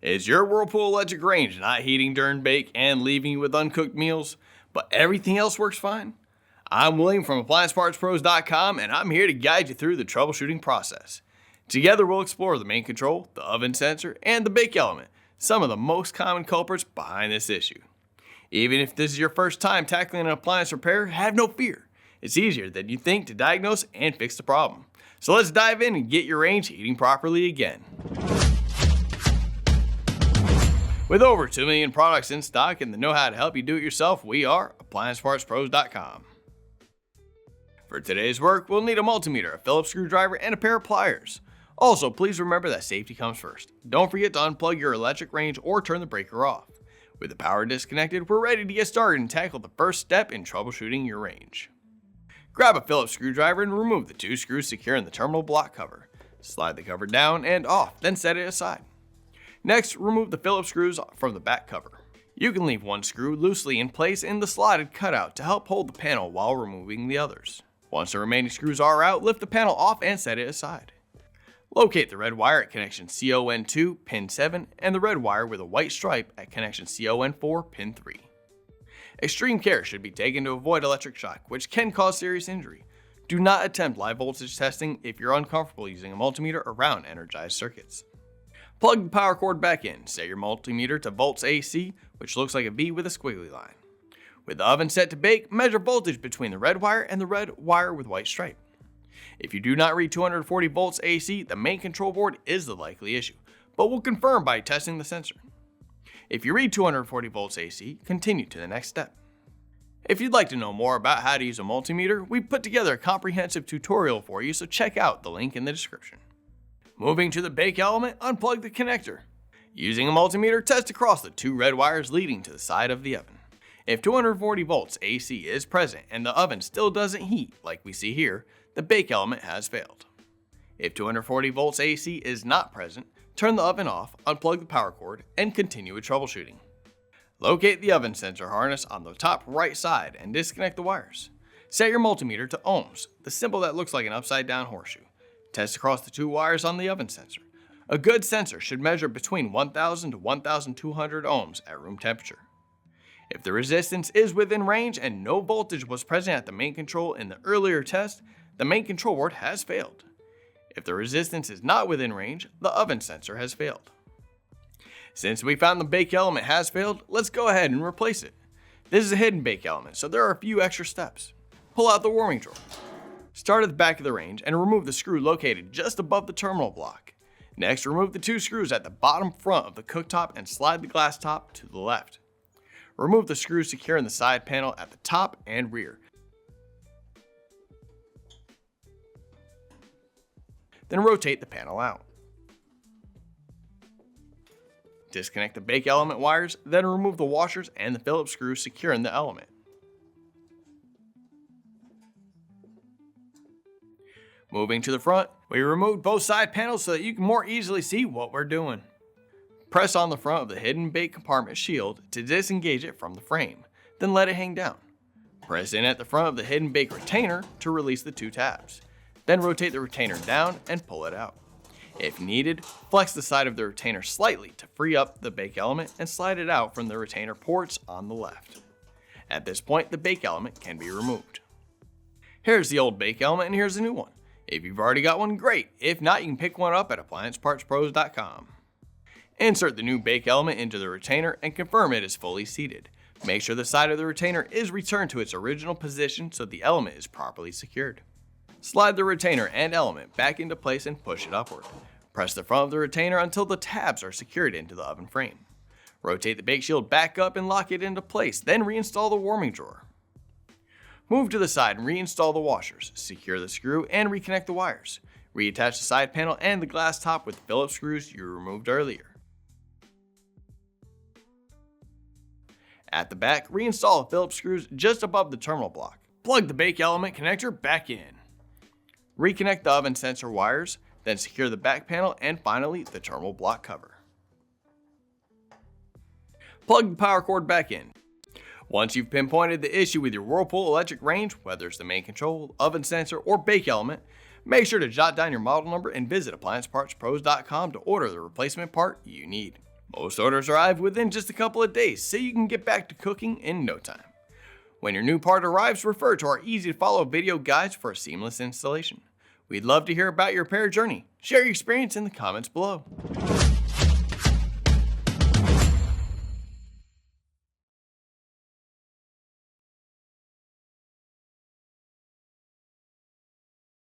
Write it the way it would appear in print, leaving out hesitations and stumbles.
Is your Whirlpool electric range not heating during bake and leaving you with uncooked meals, but everything else works fine? I'm William from AppliancePartsPros.com, and I'm here to guide you through the troubleshooting process. Together we'll explore the main control, the oven sensor, and the bake element, some of the most common culprits behind this issue. Even if this is your first time tackling an appliance repair, have no fear. It's easier than you think to diagnose and fix the problem. So let's dive in and get your range heating properly again. With over 2 million products in stock and the know-how to help you do it yourself, we are AppliancePartsPros.com. For today's work, we'll need a multimeter, a Phillips screwdriver, and a pair of pliers. Also, please remember that safety comes first. Don't forget to unplug your electric range or turn the breaker off. With the power disconnected, we're ready to get started and tackle the first step in troubleshooting your range. Grab a Phillips screwdriver and remove the 2 screws securing the terminal block cover. Slide the cover down and off, then set it aside. Next, remove the Phillips screws from the back cover. You can leave one screw loosely in place in the slotted cutout to help hold the panel while removing the others. Once the remaining screws are out, lift the panel off and set it aside. Locate the red wire at connection CON2, pin 7, and the red wire with a white stripe at connection CON4, pin 3. Extreme care should be taken to avoid electric shock, which can cause serious injury. Do not attempt live voltage testing if you're uncomfortable using a multimeter around energized circuits. Plug the power cord back in. Set your multimeter to volts AC, which looks like a V with a squiggly line. With the oven set to bake, measure voltage between the red wire and the red wire with white stripe. If you do not read 240 volts AC, the main control board is the likely issue, but we'll confirm by testing the sensor. If you read 240 volts AC, continue to the next step. If you'd like to know more about how to use a multimeter, we've put together a comprehensive tutorial for you, so check out the link in the description. Moving to the bake element, unplug the connector. Using a multimeter, test across the 2 red wires leading to the side of the oven. If 240 volts AC is present and the oven still doesn't heat, like we see here, the bake element has failed. If 240 volts AC is not present, turn the oven off, unplug the power cord, and continue with troubleshooting. Locate the oven sensor harness on the top right side and disconnect the wires. Set your multimeter to ohms, the symbol that looks like an upside down horseshoe. Test across the 2 wires on the oven sensor. A good sensor should measure between 1000 to 1200 ohms at room temperature. If the resistance is within range and no voltage was present at the main control in the earlier test, the main control board has failed. If the resistance is not within range, the oven sensor has failed. Since we found the bake element has failed, let's go ahead and replace it. This is a hidden bake element, so there are a few extra steps. Pull out the warming drawer. Start at the back of the range and remove the screw located just above the terminal block. Next, remove the 2 screws at the bottom front of the cooktop and slide the glass top to the left. Remove the screws securing the side panel at the top and rear. Then rotate the panel out. Disconnect the bake element wires, then remove the washers and the Phillips screws securing the element. Moving to the front, we removed both side panels so that you can more easily see what we're doing. Press on the front of the hidden bake compartment shield to disengage it from the frame, then let it hang down. Press in at the front of the hidden bake retainer to release the 2 tabs. Then rotate the retainer down and pull it out. If needed, flex the side of the retainer slightly to free up the bake element and slide it out from the retainer ports on the left. At this point, the bake element can be removed. Here's the old bake element and here's the new one. If you've already got one, great. If not, you can pick one up at AppliancePartsPros.com. Insert the new bake element into the retainer and confirm it is fully seated. Make sure the side of the retainer is returned to its original position so the element is properly secured. Slide the retainer and element back into place and push it upward. Press the front of the retainer until the tabs are secured into the oven frame. Rotate the bake shield back up and lock it into place, then reinstall the warming drawer. Move to the side and reinstall the washers, secure the screw, and reconnect the wires. Reattach the side panel and the glass top with the Phillips screws you removed earlier. At the back, reinstall the Phillips screws just above the terminal block. Plug the bake element connector back in. Reconnect the oven sensor wires, then secure the back panel and finally the terminal block cover. Plug the power cord back in. Once you've pinpointed the issue with your Whirlpool electric range, whether it's the main control, oven sensor, or bake element, make sure to jot down your model number and visit AppliancePartsPros.com to order the replacement part you need. Most orders arrive within just a couple of days, so you can get back to cooking in no time. When your new part arrives, refer to our easy-to-follow video guides for a seamless installation. We'd love to hear about your repair journey. Share your experience in the comments below.